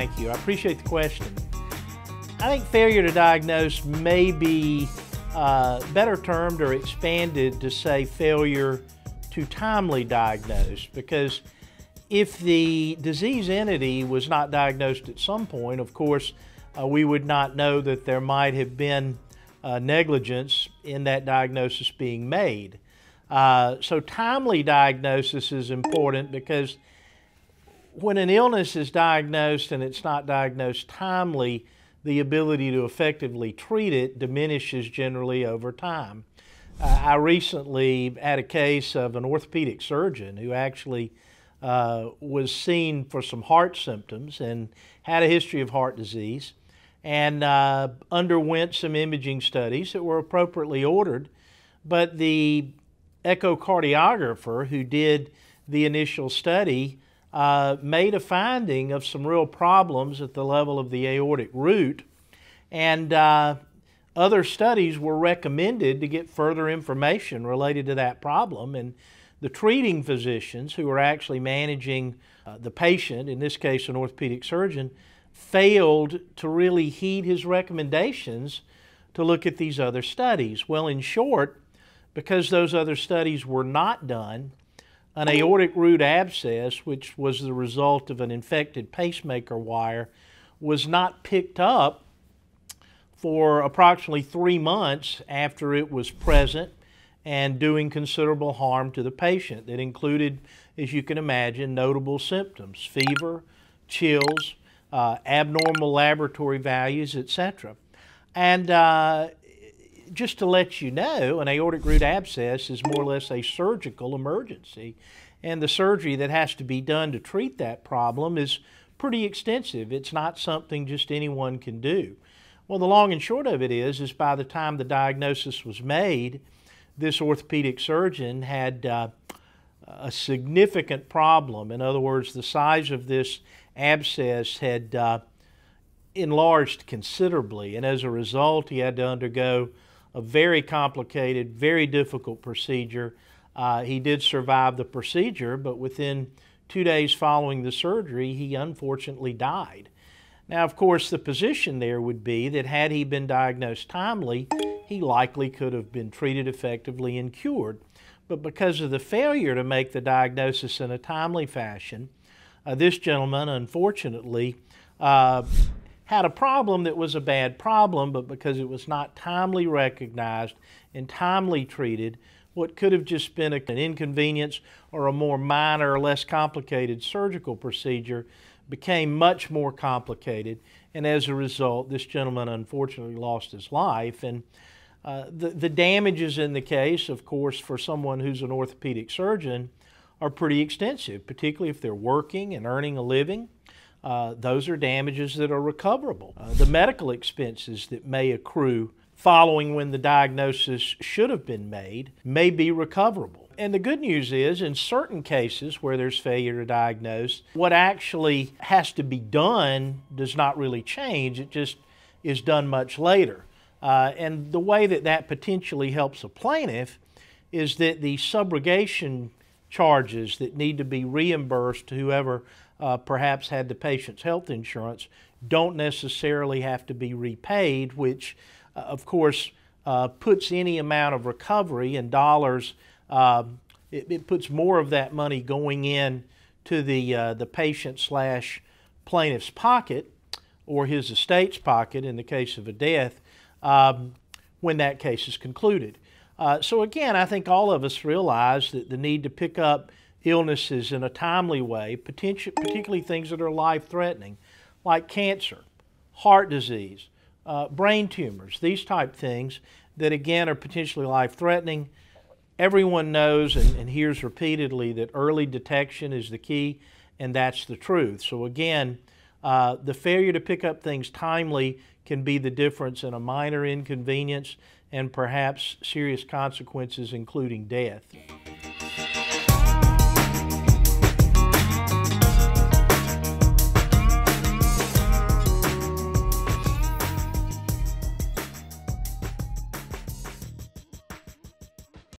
Thank you. I appreciate the question. I think failure to diagnose may be better termed or expanded to say failure to timely diagnose, because if the disease entity was not diagnosed at some point, of course, we would not know that there might have been negligence in that diagnosis being made. So timely diagnosis is important, because when an illness is diagnosed and it's not diagnosed timely, the ability to effectively treat it diminishes generally over time. I recently had a case of an orthopedic surgeon who actually was seen for some heart symptoms and had a history of heart disease, and underwent some imaging studies that were appropriately ordered, but the echocardiographer who did the initial study made a finding of some real problems at the level of the aortic root, and other studies were recommended to get further information related to that problem. And the treating physicians who were actually managing the patient, in this case an orthopedic surgeon, failed to really heed his recommendations to look at these other studies. Well, in short, because those other studies were not done, an aortic root abscess, which was the result of an infected pacemaker wire, was not picked up for approximately 3 months after it was present and doing considerable harm to the patient. That included, as you can imagine, notable symptoms: fever, chills, abnormal laboratory values, etc. And just to let you know, an aortic root abscess is more or less a surgical emergency, and the surgery that has to be done to treat that problem is pretty extensive. It's not something just anyone can do. Well, the long and short of it is by the time the diagnosis was made, this orthopedic surgeon had a significant problem. In other words, the size of this abscess had enlarged considerably, and as a result, he had to undergo a very complicated, very difficult procedure. He did survive the procedure, but within 2 days following the surgery, he unfortunately died. Now, of course, the position there would be that had he been diagnosed timely, he likely could have been treated effectively and cured. But because of the failure to make the diagnosis in a timely fashion, this gentleman, unfortunately, had a problem that was a bad problem, but because it was not timely recognized and timely treated, what could have just been an inconvenience or a more minor or less complicated surgical procedure became much more complicated, and as a result, this gentleman unfortunately lost his life. And the damages in the case, of course, for someone who's an orthopedic surgeon are pretty extensive, particularly if they're working and earning a living. Those are damages that are recoverable. The medical expenses that may accrue following when the diagnosis should have been made may be recoverable. And the good news is, in certain cases where there's failure to diagnose, what actually has to be done does not really change. It just is done much later. And the way that that potentially helps a plaintiff is that the subrogation charges that need to be reimbursed to whoever perhaps had the patient's health insurance don't necessarily have to be repaid, which of course puts any amount of recovery in dollars, it puts more of that money going in to the patient/plaintiff's pocket, or his estate's pocket in the case of a death, when that case is concluded. So again, I think all of us realize that the need to pick up illnesses in a timely way, particularly things that are life-threatening, like cancer, heart disease, brain tumors, these type things that again are potentially life-threatening. Everyone knows and hears repeatedly that early detection is the key, and that's the truth. So again, the failure to pick up things timely can be the difference in a minor inconvenience and perhaps serious consequences, including death.